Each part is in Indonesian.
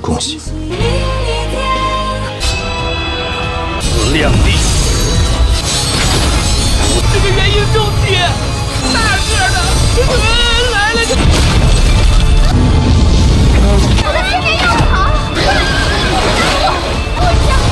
恭喜！自量力！这个元婴重体，大个的，来了！我的时间要跑，我这。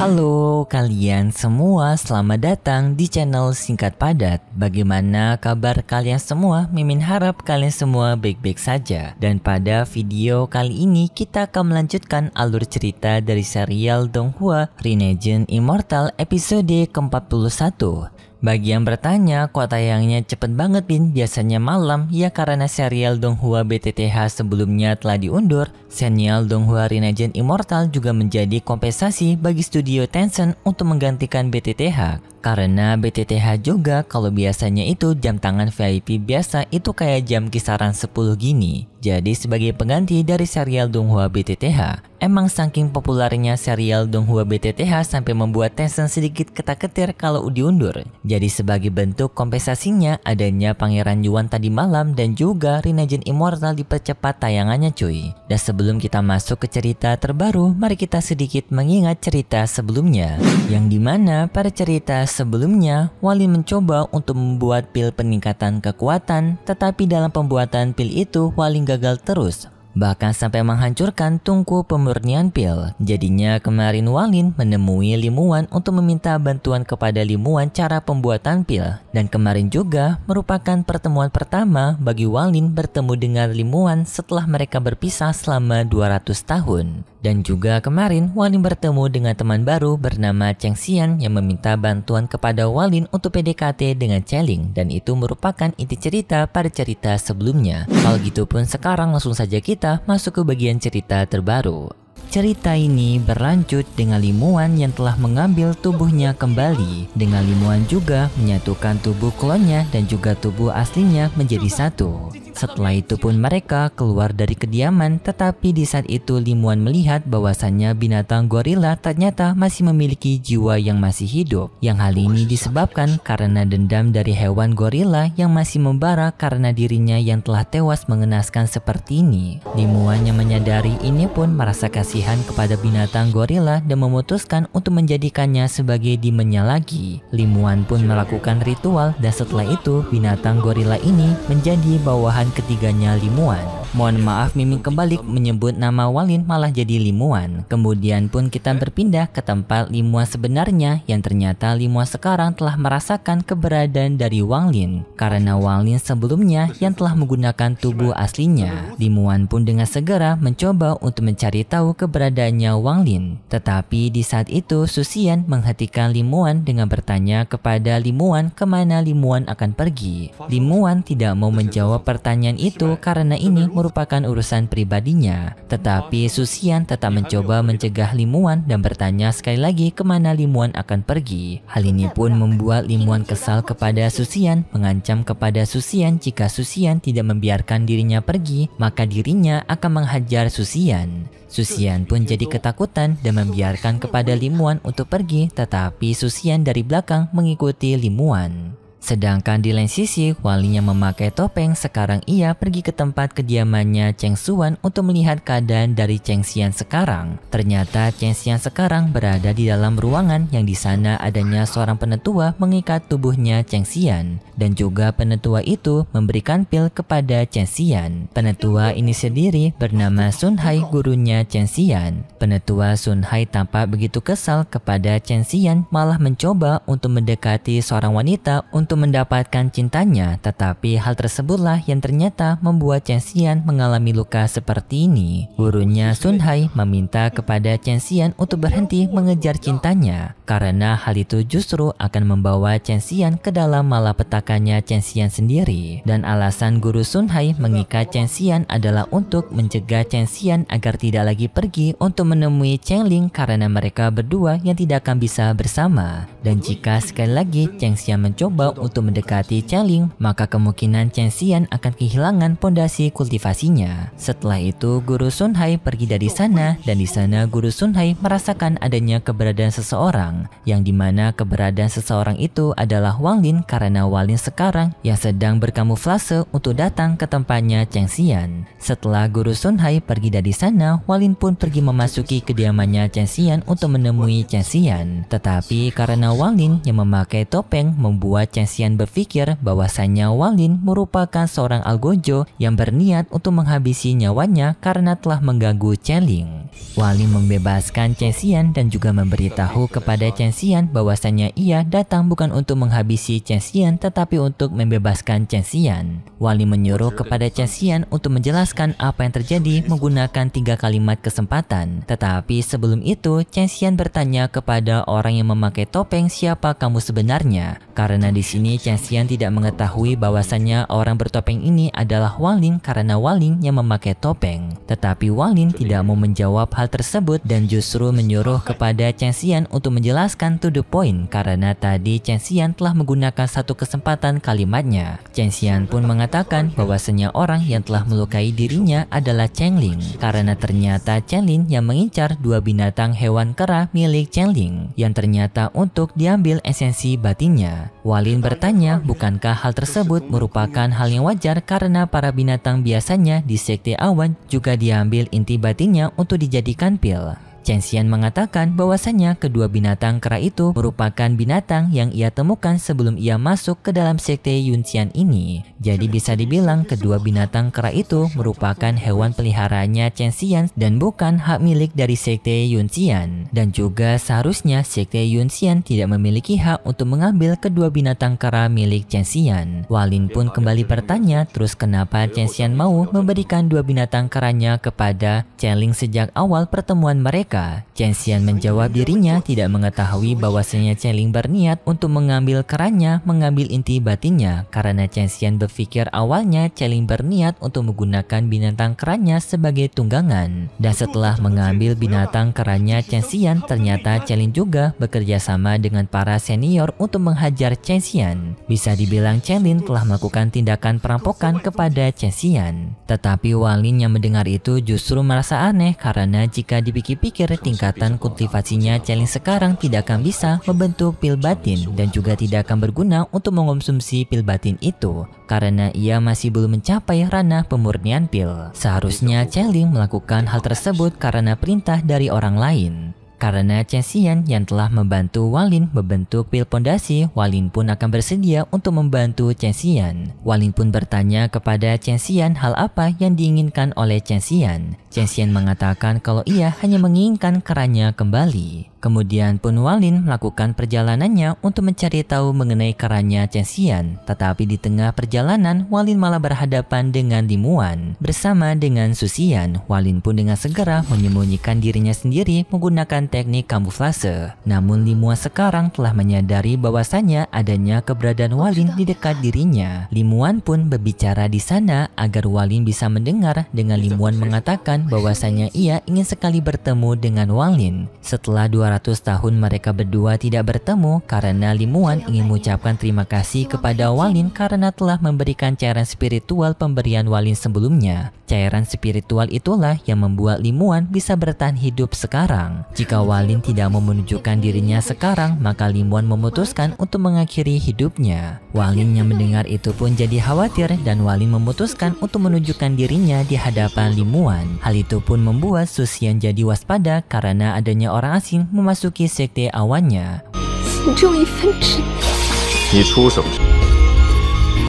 Halo kalian semua, selamat datang di channel Singkat Padat. Bagaimana kabar kalian semua? Mimin harap kalian semua baik-baik saja. Dan pada video kali ini kita akan melanjutkan alur cerita dari serial Donghua Renegade Immortal episode ke-41. Bagi yang bertanya, kok tayangnya cepet banget Bin? Biasanya malam. Ya karena serial Donghua BTTH sebelumnya telah diundur, serial Donghua Renegade Immortal juga menjadi kompensasi bagi studio Tencent untuk menggantikan BTTH. Karena BTTH juga kalau biasanya itu jam tangan VIP biasa itu kayak jam kisaran 10 gini. Jadi sebagai pengganti dari serial Donghua BTTH. Emang saking populernya serial Donghua BTTH sampai membuat Tencent sedikit ketar-ketir kalau diundur. Jadi sebagai bentuk kompensasinya adanya Pangeran Yuan tadi malam dan juga Renegade Immortal dipercepat tayangannya cuy. Dan sebelum kita masuk ke cerita terbaru, mari kita sedikit mengingat cerita sebelumnya. Yang dimana pada cerita sebelumnya, Walin mencoba untuk membuat pil peningkatan kekuatan, tetapi dalam pembuatan pil itu Walin gagal terus. Bahkan sampai menghancurkan tungku pemurnian pil. Jadinya kemarin Walin menemui Limuan untuk meminta bantuan kepada Limuan cara pembuatan pil. Dan kemarin juga merupakan pertemuan pertama bagi Walin bertemu dengan Limuan setelah mereka berpisah selama 200 tahun. Dan juga kemarin Walin bertemu dengan teman baru bernama Cheng Xian yang meminta bantuan kepada Walin untuk PDKT dengan Cheling. Dan itu merupakan inti cerita pada cerita sebelumnya. Kalau gitu pun sekarang langsung saja kita masuk ke bagian cerita terbaru. Cerita ini berlanjut dengan Limuan yang telah mengambil tubuhnya kembali. Dengan Limuan juga menyatukan tubuh klonnya dan juga tubuh aslinya menjadi satu. Setelah itu pun mereka keluar dari kediaman, tetapi di saat itu Limuan melihat bahwasannya binatang gorila ternyata masih memiliki jiwa yang masih hidup. Yang hal ini disebabkan karena dendam dari hewan gorila yang masih membara karena dirinya yang telah tewas mengenaskan seperti ini. Limuan yang menyadari ini pun merasa kasihan kepada binatang gorila dan memutuskan untuk menjadikannya sebagai demonnya lagi. Limuan pun melakukan ritual dan setelah itu binatang gorila ini menjadi bawahan ketiganya Limuan. Mohon maaf Mimin kembali menyebut nama Walin malah jadi Limuan. Kemudian pun kita berpindah ke tempat Limuan sebenarnya yang ternyata Limuan sekarang telah merasakan keberadaan dari Wang Lin. Karena Wang Lin sebelumnya yang telah menggunakan tubuh aslinya. Limuan pun dengan segera mencoba untuk mencari tahu keberadaannya Wang Lin. Tetapi di saat itu Susian menghentikan Limuan dengan bertanya kepada Limuan kemana Limuan akan pergi. Limuan tidak mau menjawab pertanyaan itu karena ini merupakan urusan pribadinya. Tetapi Susian tetap mencoba mencegah Limuan dan bertanya sekali lagi kemana Limuan akan pergi. Hal ini pun membuat Limuan kesal kepada Susian, mengancam kepada Susian jika Susian tidak membiarkan dirinya pergi, maka dirinya akan menghajar Susian. Susian pun jadi ketakutan dan membiarkan kepada Limuan untuk pergi, tetapi Susian dari belakang mengikuti Limuan. Sedangkan di lain sisi, Walin yang memakai topeng sekarang ia pergi ke tempat kediamannya Cheng Xuan untuk melihat keadaan dari Cheng Xian sekarang. Ternyata Cheng Xian sekarang berada di dalam ruangan yang di sana adanya seorang penetua mengikat tubuhnya Cheng Xian. Dan juga penetua itu memberikan pil kepada Cheng Xian. Penetua ini sendiri bernama Sun Hai, gurunya Cheng Xian. Penetua Sun Hai tampak begitu kesal kepada Cheng Xian, malah mencoba untuk mendekati seorang wanita untuk mendapatkan cintanya, tetapi hal tersebutlah yang ternyata membuat Cheng Xian mengalami luka seperti ini. Gurunya Sun Hai meminta kepada Cheng Xian untuk berhenti mengejar cintanya, karena hal itu justru akan membawa Cheng Xian ke dalam malapetakannya Cheng Xian sendiri. Dan alasan guru Sun Hai mengikat Cheng Xian adalah untuk mencegah Cheng Xian agar tidak lagi pergi untuk menemui Cheng Ling karena mereka berdua yang tidak akan bisa bersama. Dan jika sekali lagi Cheng Xian mencoba untuk mendekati Cheling, maka kemungkinan Chen Xian akan kehilangan pondasi kultivasinya. Setelah itu, Guru Sun Hai pergi dari sana, dan di sana Guru Sun Hai merasakan adanya keberadaan seseorang, yang dimana keberadaan seseorang itu adalah Wang Lin, karena Wang Lin sekarang yang sedang berkamuflase untuk datang ke tempatnya Chen Xian. Setelah Guru Sun Hai pergi dari sana, Wang Lin pun pergi memasuki kediamannya Chen Xian untuk menemui Chen Xian. Tetapi karena Wang Lin yang memakai topeng membuat Chen Xian berpikir bahwasanya Wang Lin merupakan seorang algojo yang berniat untuk menghabisi nyawanya karena telah mengganggu Cheling. Wang Lin membebaskan Chen Xian dan juga memberitahu kepada Chen Xian bahwasanya ia datang bukan untuk menghabisi Chen Xian tetapi untuk membebaskan Chen Xian. Wang Lin menyuruh kepada Chen Xian untuk menjelaskan apa yang terjadi menggunakan 3 kalimat kesempatan. Tetapi sebelum itu, Chen Xian bertanya kepada orang yang memakai topeng, siapa kamu sebenarnya? Karena di sini Chen Xian tidak mengetahui bahwasanya orang bertopeng ini adalah Wang Lin karena Wang Lin yang memakai topeng. Tetapi Wang Lin tidak mau menjawab hal tersebut dan justru menyuruh kepada Chen Xian untuk menjelaskan to the point karena tadi Chen Xian telah menggunakan 1 kesempatan kalimatnya. Chen Xian pun mengatakan bahwasanya orang yang telah melukai dirinya adalah Cheng Ling karena ternyata Cheng Ling yang mengincar 2 binatang hewan kera milik Cheng Ling yang ternyata untuk diambil esensi batinnya. Wang Lin bertanya, bukankah hal tersebut merupakan hal yang wajar karena para binatang biasanya di sekte awan juga diambil inti batinnya untuk dijadikan pil. Chen Xian mengatakan bahwasanya kedua binatang kera itu merupakan binatang yang ia temukan sebelum ia masuk ke dalam sekte Yunxian ini. Jadi bisa dibilang kedua binatang kera itu merupakan hewan peliharaannya Chen Xian dan bukan hak milik dari sekte Yunxian. Dan juga seharusnya sekte Yunxian tidak memiliki hak untuk mengambil kedua binatang kera milik Chen Xian. Wang Lin pun kembali bertanya, terus kenapa Chen Xian mau memberikan 2 binatang keranya kepada Cheling sejak awal pertemuan mereka? Chen Xian menjawab dirinya tidak mengetahui bahwasanya Cheling berniat untuk mengambil keranya, mengambil inti batinnya karena Chen Xian berpikir awalnya Cheling berniat untuk menggunakan binatang keranya sebagai tunggangan. Dan setelah mengambil binatang keranya Chen Xian, ternyata Cheling juga bekerja sama dengan para senior untuk menghajar Chen Xian. Bisa dibilang Cheling telah melakukan tindakan perampokan kepada Chen Xian. Tetapi Wang Lin yang mendengar itu justru merasa aneh karena jika dipikir-pikir tingkatan kultivasinya Cheling sekarang tidak akan bisa membentuk pil batin dan juga tidak akan berguna untuk mengonsumsi pil batin itu karena ia masih belum mencapai ranah pemurnian pil. Seharusnya Cheling melakukan hal tersebut karena perintah dari orang lain. Karena Chen Xian yang telah membantu Wang Lin membentuk pil pondasi, Wang Lin pun akan bersedia untuk membantu Chen Xian. Wang Lin pun bertanya kepada Chen Xian hal apa yang diinginkan oleh Chen Xian. Chen Xian mengatakan kalau ia hanya menginginkan keranya kembali. Kemudian pun Wang Lin melakukan perjalanannya untuk mencari tahu mengenai keranya Chen Xian. Tetapi di tengah perjalanan, Wang Lin malah berhadapan dengan Limuan. Bersama dengan Su Xian, Wang Lin pun dengan segera menyembunyikan dirinya sendiri menggunakan teknik kamuflase. Namun Limuan sekarang telah menyadari bahwasanya adanya keberadaan Wang Lin di dekat dirinya. Limuan pun berbicara di sana agar Wang Lin bisa mendengar dengan Limuan mengatakan bahwasanya ia ingin sekali bertemu dengan Wang Lin. Setelah 200 tahun mereka berdua tidak bertemu karena Limuan ingin mengucapkan terima kasih kepada Wang Lin karena telah memberikan cairan spiritual pemberian Wang Lin sebelumnya. Cairan spiritual itulah yang membuat Limuan bisa bertahan hidup sekarang. Jika Wang Lin tidak mau menunjukkan dirinya sekarang, maka Limuan memutuskan untuk mengakhiri hidupnya. Wang Lin yang mendengar itu pun jadi khawatir dan Wang Lin memutuskan untuk menunjukkan dirinya di hadapan Limuan. Hal itu pun membuat Su Xian jadi waspada karena adanya orang asing memasuki sekte awannya.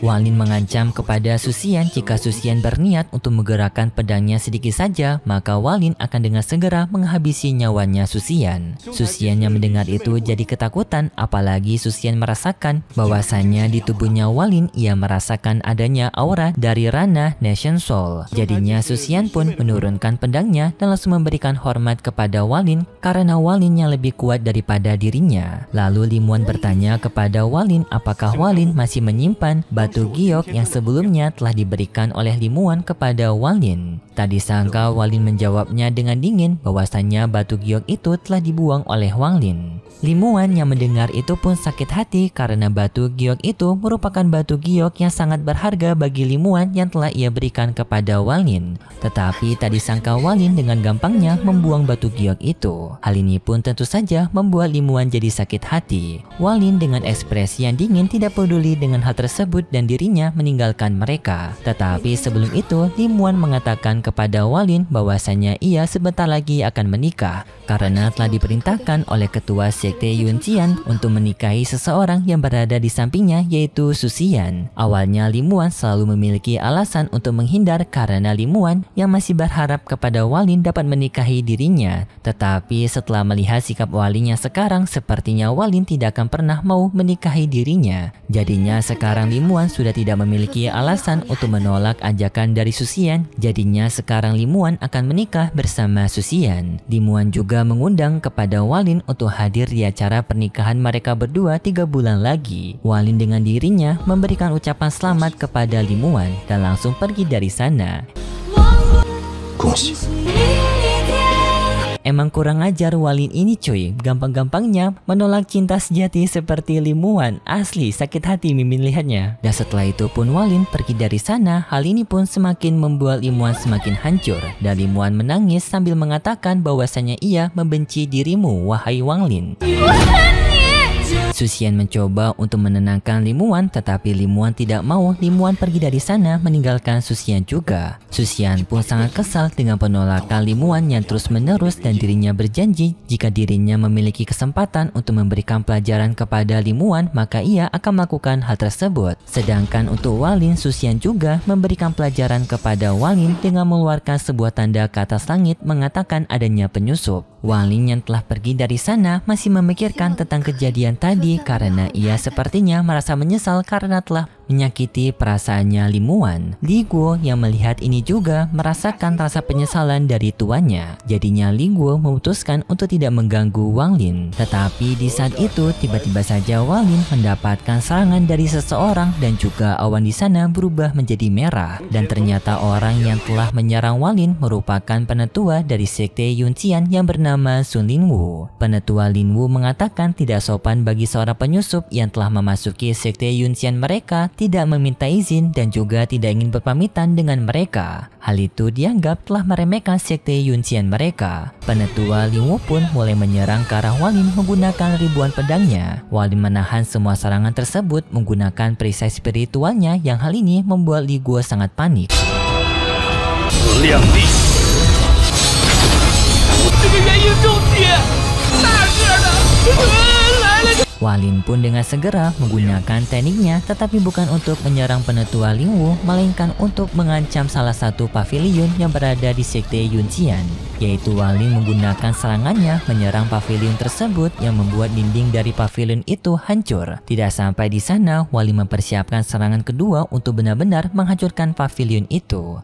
Wang Lin mengancam kepada Su Xian jika Su Xian berniat untuk menggerakkan pedangnya sedikit saja, maka Wang Lin akan dengan segera menghabisi nyawanya Su Xian. Su Xian yang mendengar itu jadi ketakutan, apalagi Su Xian merasakan bahwasanya di tubuhnya Wang Lin ia merasakan adanya aura dari ranah Nation Soul. Jadinya Su Xian pun menurunkan pedangnya dan langsung memberikan hormat kepada Wang Lin karena Wang Lin yang lebih kuat daripada dirinya. Lalu Limuan bertanya kepada Wang Lin apakah Wang Lin masih menyimpan batu giok yang sebelumnya telah diberikan oleh Limuan kepada Walin. Tak disangka Walin menjawabnya dengan dingin bahwasannya batu giok itu telah dibuang oleh Walin. Limuan yang mendengar itu pun sakit hati karena batu giok itu merupakan batu giok yang sangat berharga bagi Limuan yang telah ia berikan kepada Walin. Tetapi tak disangka Walin dengan gampangnya membuang batu giok itu. Hal ini pun tentu saja membuat Limuan jadi sakit hati. Walin dengan ekspresi yang dingin tidak peduli dengan hal tersebut dan dirinya meninggalkan mereka. Tetapi sebelum itu Limuan mengatakan kepada Walin bahwasanya ia sebentar lagi akan menikah karena telah diperintahkan oleh ketua Sekte Yunqian untuk menikahi seseorang yang berada di sampingnya, yaitu Suxian. Awalnya Limuan selalu memiliki alasan untuk menghindar karena Limuan yang masih berharap kepada Walin dapat menikahi dirinya. Tetapi setelah melihat sikap Walin yang sekarang, sepertinya Walin tidak akan pernah mau menikahi dirinya. Jadinya sekarang Limuan sudah tidak memiliki alasan untuk menolak ajakan dari Suxian. Jadinya sekarang Limuan akan menikah bersama Suxian. Limuan juga mengundang kepada Walin untuk hadir di acara pernikahan mereka berdua 3 bulan lagi. Walin dengan dirinya memberikan ucapan selamat kepada Limuan dan langsung pergi dari sana. Emang kurang ajar Walin ini cuy, gampang-gampangnya menolak cinta sejati seperti Limuan. Asli sakit hati Mimin lihatnya. Dan setelah itu pun Walin pergi dari sana. Hal ini pun semakin membuat Limuan semakin hancur. Dan Limuan menangis sambil mengatakan bahwasanya ia membenci dirimu, wahai Walin. Suxian mencoba untuk menenangkan Limuan, tetapi Limuan tidak mau. Limuan pergi dari sana meninggalkan Suxian juga. Suxian pun sangat kesal dengan penolakan Limuan yang terus-menerus dan dirinya berjanji jika dirinya memiliki kesempatan untuk memberikan pelajaran kepada Limuan, maka ia akan melakukan hal tersebut. Sedangkan untuk Walin, Suxian juga memberikan pelajaran kepada Walin dengan mengeluarkan sebuah tanda ke atas langit mengatakan adanya penyusup. Walin yang telah pergi dari sana masih memikirkan tentang kejadian tadi karena ia sepertinya merasa menyesal karena telah menyakiti perasaannya Limuan. Li Guo yang melihat ini juga merasakan rasa penyesalan dari tuannya. Jadinya Li Guo memutuskan untuk tidak mengganggu Wang Lin. Tetapi di saat itu tiba-tiba saja Wang Lin mendapatkan serangan dari seseorang dan juga awan di sana berubah menjadi merah. Dan ternyata orang yang telah menyerang Wang Lin merupakan penetua dari Sekte Yunqian yang bernama Sun Linwu. Penetua Linwu mengatakan tidak sopan bagi seorang penyusup yang telah memasuki Sekte Yunqian mereka tidak meminta izin dan juga tidak ingin berpamitan dengan mereka. Hal itu dianggap telah meremehkan Sekte Yunqian mereka. Penetua Linwu pun mulai menyerang ke arah Walin menggunakan ribuan pedangnya. Walin menahan semua serangan tersebut menggunakan perisai spiritualnya yang hal ini membuat Li Guo sangat panik. Walin pun dengan segera menggunakan tekniknya, tetapi bukan untuk menyerang penetua Linwu, melainkan untuk mengancam salah satu pavilion yang berada di Sekte Yunqian. Yaitu Walin menggunakan serangannya menyerang pavilion tersebut yang membuat dinding dari pavilion itu hancur. Tidak sampai di sana, Walin mempersiapkan serangan kedua untuk benar-benar menghancurkan pavilion itu.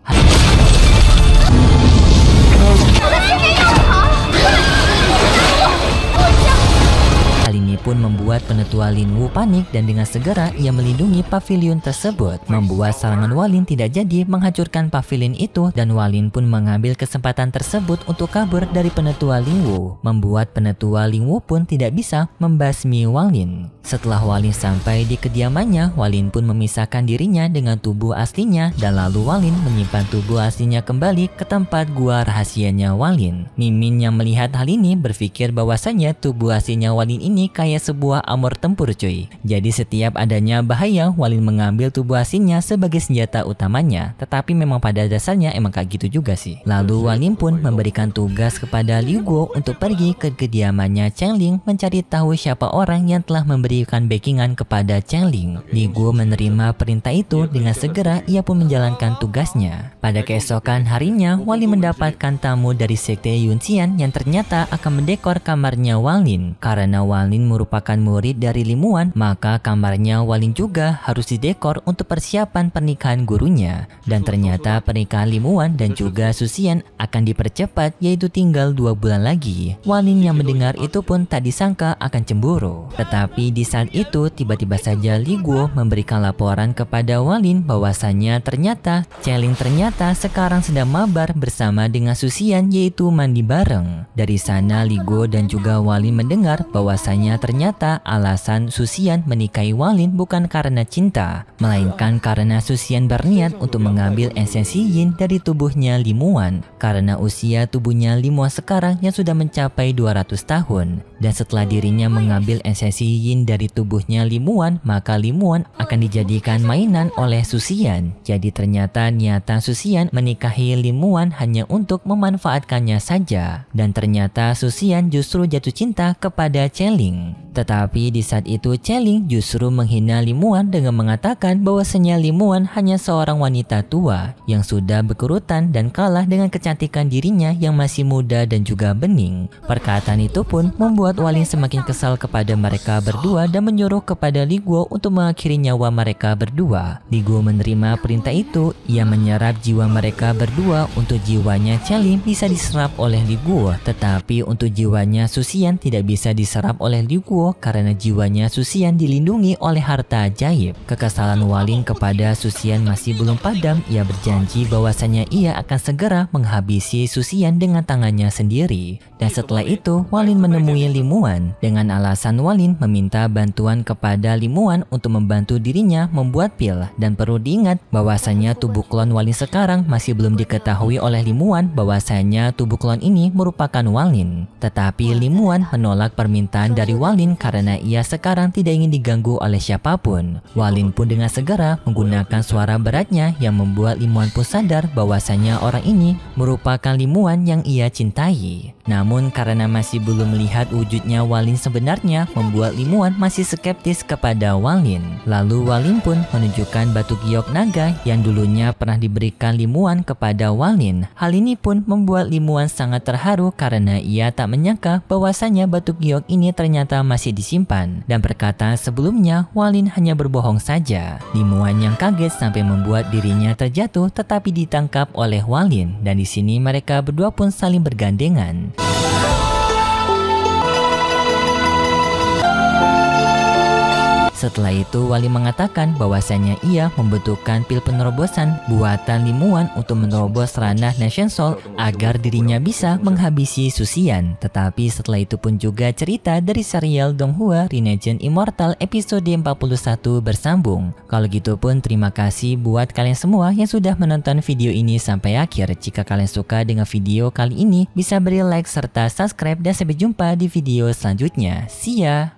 Hal ini pun membuat penetua Linwu panik dan dengan segera ia melindungi pavilion tersebut. Membuat serangan Walin tidak jadi menghancurkan pavilion itu dan Walin pun mengambil kesempatan tersebut untuk kabur dari penetua Linwu. Membuat penetua Linwu pun tidak bisa membasmi Walin. Setelah Walin sampai di kediamannya, Walin pun memisahkan dirinya dengan tubuh aslinya dan lalu Walin menyimpan tubuh aslinya kembali ke tempat gua rahasianya Walin. Mimin yang melihat hal ini berpikir bahwasanya tubuh aslinya Walin ini kayak sebuah armor tempur cuy. Jadi setiap adanya bahaya, Walin mengambil tubuh aslinya sebagai senjata utamanya. Tetapi memang pada dasarnya emang kayak gitu juga sih. Lalu Walin pun memberikan tugas kepada Li Guo untuk pergi ke kediamannya Cheng Ling mencari tahu siapa orang yang telah memberikan backingan kepada Cheng Ling. Li Guo menerima perintah itu dengan segera ia pun menjalankan tugasnya. Pada keesokan harinya, Walin mendapatkan tamu dari Sekte Yunqian yang ternyata akan mendekor kamarnya Walin. Karena Walin merupakan murid dari Limuan, maka kamarnya Walin juga harus didekor untuk persiapan pernikahan gurunya. Dan ternyata pernikahan Limuan dan juga Susian akan dipercepat, yaitu tinggal 2 bulan lagi. Walin yang mendengar itu pun tak disangka akan cemburu. Tetapi di saat itu tiba-tiba saja Li Guo memberikan laporan kepada Walin bahwasanya ternyata Cheling ternyata sekarang sedang mabar bersama dengan Susian, yaitu mandi bareng. Dari sana Li Guo dan juga Walin mendengar bahwasanya ternyata alasan Susian menikahi Walin bukan karena cinta, melainkan karena Susian berniat untuk mengambil esensi yin dari tubuhnya Limuan karena usia tubuhnya Limuan sekarang yang sudah mencapai 200 tahun. Dan setelah dirinya mengambil esensi yin dari tubuhnya Limuan, maka Limuan akan dijadikan mainan oleh Susian. Jadi ternyata niatan Susian menikahi Limuan hanya untuk memanfaatkannya saja. Dan ternyata Susian justru jatuh cinta kepada Cheling. Tetapi di saat itu Cheling justru menghina Limuan dengan mengatakan bahwasanya Limuan hanya seorang wanita tua yang sudah berkerutan dan kalah dengan kecantikan dirinya yang masih muda dan juga bening. Perkataan itu pun membuat Walin semakin kesal kepada mereka berdua dan menyuruh kepada Li Guo untuk mengakhiri nyawa mereka berdua. Li Guo menerima perintah itu. Ia menyerap jiwa mereka berdua. Untuk jiwanya Cheling bisa diserap oleh Li Guo, tetapi untuk jiwanya Susian tidak bisa diserap oleh Li Guo karena jiwanya Susian dilindungi oleh harta ajaib. Kekesalan Walin kepada Susian masih belum padam. Ia berjanji bahwasanya ia akan segera menghabisi Susian dengan tangannya sendiri. Dan setelah itu Walin menemui Limuan dengan alasan Walin meminta bantuan kepada Limuan untuk membantu dirinya membuat pil. Dan perlu diingat bahwasanya tubuh klon Walin sekarang masih belum diketahui oleh Limuan bahwasanya tubuh klon ini merupakan Walin. Tetapi Limuan menolak permintaan dari Walin karena ia sekarang tidak ingin diganggu oleh siapapun. Walin pun dengan segera menggunakan suara beratnya yang membuat Limuan pun sadar bahwasanya orang ini merupakan Limuan yang ia cintai. Namun karena masih belum melihat wujudnya Walin sebenarnya, membuat Limuan masih skeptis kepada Walin. Lalu Walin pun menunjukkan batu giok naga yang dulunya pernah diberikan Limuan kepada Walin. Hal ini pun membuat Limuan sangat terharu karena ia tak menyangka bahwasanya batu giok ini ternyata masih disimpan. Dan perkataan sebelumnya Walin hanya berbohong saja. Limuan yang kaget sampai membuat dirinya terjatuh tetapi ditangkap oleh Walin. Dan di sini mereka berdua pun saling bergandengan. Setelah itu Walin mengatakan bahwasanya ia membutuhkan pil penerobosan buatan Limuan untuk menerobos ranah Nation Soul agar dirinya bisa menghabisi Susian. Tetapi setelah itu pun juga cerita dari serial Donghua Renegeon Immortal episode 41 bersambung. Kalau gitu pun terima kasih buat kalian semua yang sudah menonton video ini sampai akhir. Jika kalian suka dengan video kali ini, bisa beri like serta subscribe dan sampai jumpa di video selanjutnya. See ya!